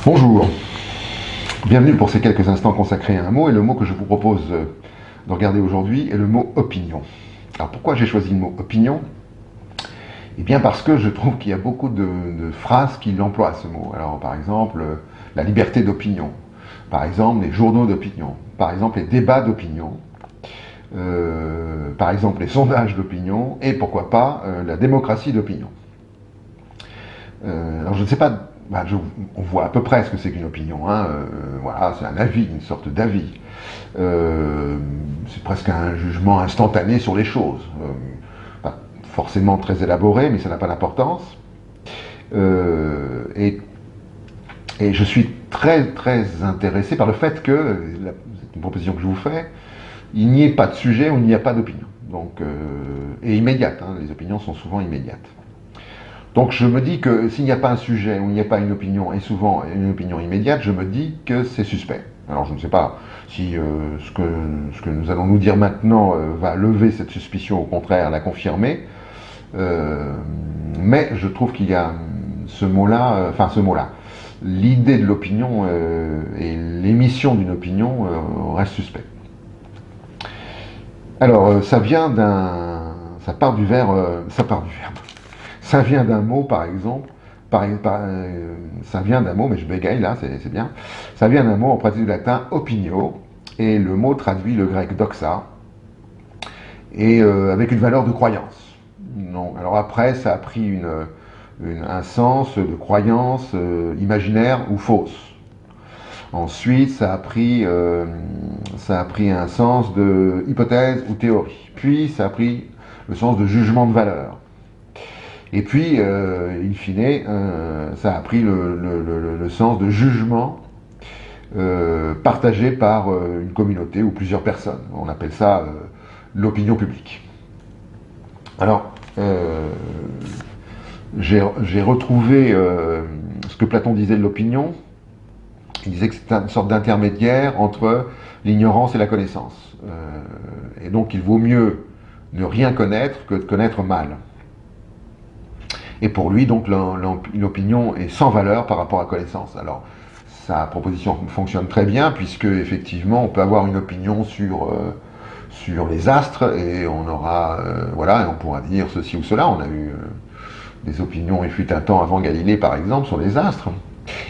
Bonjour, bienvenue pour ces quelques instants consacrés à un mot, et le mot que je vous propose de regarder aujourd'hui est le mot opinion. Alors pourquoi j'ai choisi le mot opinion? Eh bien parce que je trouve qu'il y a beaucoup de phrases qui l'emploient ce mot. Alors par exemple, la liberté d'opinion, par exemple les journaux d'opinion, par exemple les débats d'opinion, par exemple les sondages d'opinion, et pourquoi pas la démocratie d'opinion. Alors je ne sais pas, on voit à peu près ce que c'est qu'une opinion, hein, voilà, c'est un avis, une sorte d'avis. C'est presque un jugement instantané sur les choses. Pas forcément très élaboré, mais ça n'a pas d'importance. Et je suis très intéressé par le fait que, c'est une proposition que je vous fais, il n'y ait pas de sujet où il n'y a pas d'opinion. Donc, et immédiate, hein, les opinions sont souvent immédiates. Donc je me dis que s'il n'y a pas un sujet où il n'y a pas une opinion, et souvent une opinion immédiate, je me dis que c'est suspect. Alors je ne sais pas si ce que nous allons nous dire maintenant va lever cette suspicion, au contraire la confirmer, mais je trouve qu'il y a ce mot-là, l'idée de l'opinion et l'émission d'une opinion reste suspect. Alors ça part du verbe. Ça vient d'un mot, par exemple, ça vient d'un mot, mais je bégaye là, c'est bien. Ça vient d'un mot en pratique du latin opinio, et le mot traduit le grec doxa, et avec une valeur de croyance. Donc, alors après, ça a pris un sens de croyance imaginaire ou fausse. Ensuite, ça a pris un sens de hypothèse ou théorie. Puis, ça a pris le sens de jugement de valeur. Et puis, in fine, ça a pris le sens de jugement partagé par une communauté ou plusieurs personnes. On appelle ça l'opinion publique. Alors, j'ai retrouvé ce que Platon disait de l'opinion. Il disait que c'est une sorte d'intermédiaire entre l'ignorance et la connaissance. Et donc, il vaut mieux ne rien connaître que de connaître mal. Et pour lui, donc, l'opinion est sans valeur par rapport à la connaissance. Alors, sa proposition fonctionne très bien, puisque, effectivement, on peut avoir une opinion sur les astres, et on aura, voilà, et on pourra dire ceci ou cela. On a eu des opinions, il fut un temps avant Galilée, par exemple, sur les astres.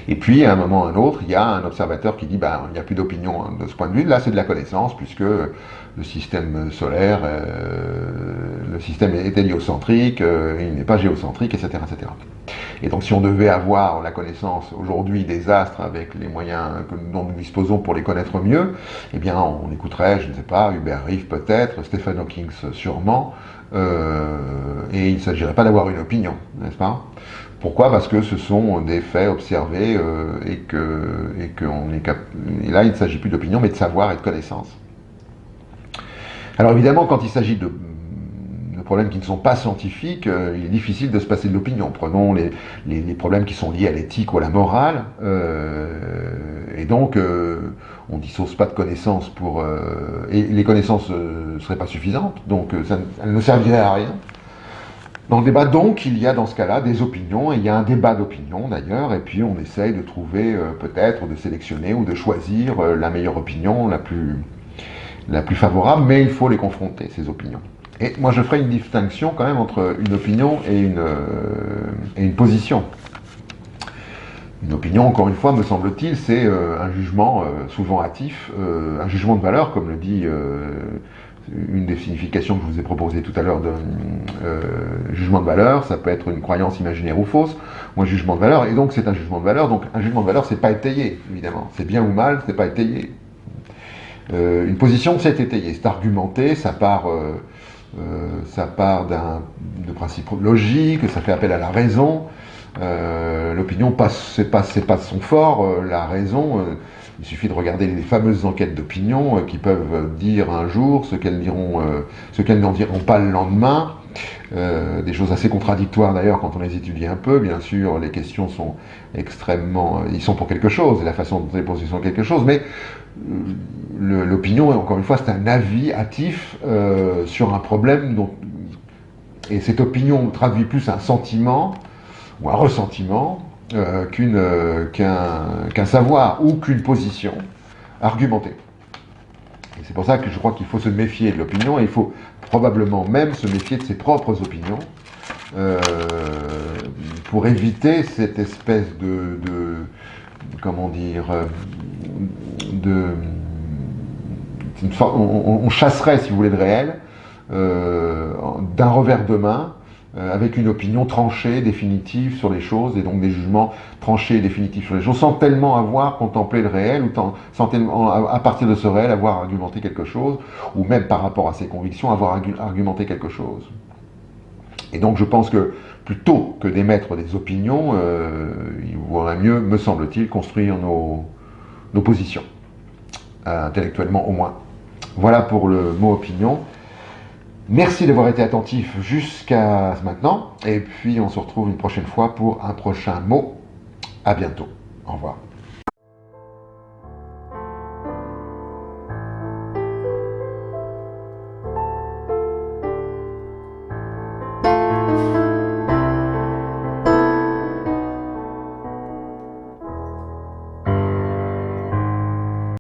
Et puis, à un moment ou à un autre, il y a un observateur qui dit, il n'y a plus d'opinion de ce point de vue. Là, c'est de la connaissance, puisque le système solaire, le système est héliocentrique, il n'est pas géocentrique, etc., etc. Et donc, si on devait avoir la connaissance aujourd'hui des astres avec les moyens dont nous disposons pour les connaître mieux, eh bien, on écouterait, je ne sais pas, Hubert Reeve peut-être, Stephen Hawking sûrement, et il ne s'agirait pas d'avoir une opinion, n'est-ce pas? Pourquoi? Parce que ce sont des faits observés et là, il ne s'agit plus d'opinion, mais de savoir et de connaissance. Alors évidemment, quand il s'agit de problèmes qui ne sont pas scientifiques, il est difficile de se passer de l'opinion. Prenons les problèmes qui sont liés à l'éthique ou à la morale, et donc on ne dispose pas de connaissances et les connaissances ne seraient pas suffisantes, donc elles ne serviraient à rien. Dans le débat, donc, il y a dans ce cas-là des opinions, et il y a un débat d'opinion d'ailleurs, et puis on essaye de trouver peut-être, de sélectionner ou de choisir la meilleure opinion, la plus favorable, mais il faut les confronter, ces opinions. Et moi je ferai une distinction quand même entre une opinion et une position. Une opinion, encore une fois, me semble-t-il, c'est un jugement souvent hâtif, un jugement de valeur, comme le dit une des significations que je vous ai proposées tout à l'heure de jugement de valeur. Ça peut être une croyance imaginaire ou fausse, ou un jugement de valeur, et donc c'est un jugement de valeur. Donc un jugement de valeur, c'est pas étayé, évidemment. C'est bien ou mal, c'est pas étayé. Une position, c'est étayé, c'est argumenté, ça part de principes logiques, ça fait appel à la raison. L'opinion, c'est pas son fort, la raison. Il suffit de regarder les fameuses enquêtes d'opinion qui peuvent dire un jour ce qu'elles n'en diront pas le lendemain. Des choses assez contradictoires d'ailleurs quand on les étudie un peu. Bien sûr, les questions sont extrêmement... ils sont pour quelque chose, et la façon dont ils posent sont quelque chose, mais l'opinion, encore une fois, c'est un avis hâtif sur un problème, et cette opinion traduit plus un sentiment ou un ressentiment qu'un savoir ou qu'une position argumentée. Et c'est pour ça que je crois qu'il faut se méfier de l'opinion, et il faut probablement même se méfier de ses propres opinions, euh, pour éviter cette espèce comment dire, on chasserait, si vous voulez, le réel, d'un revers de main, avec une opinion tranchée, définitive sur les choses, et donc des jugements tranchés et définitifs sur les choses, sans tellement avoir contemplé le réel, ou sans tellement, à partir de ce réel, avoir argumenté quelque chose, ou même par rapport à ses convictions, avoir argumenté quelque chose. Et donc je pense que plutôt que d'émettre des opinions, il vaudrait mieux, me semble-t-il, construire nos positions, intellectuellement au moins. Voilà pour le mot opinion. Merci d'avoir été attentif jusqu'à maintenant, et puis on se retrouve une prochaine fois pour un prochain mot. À bientôt. Au revoir.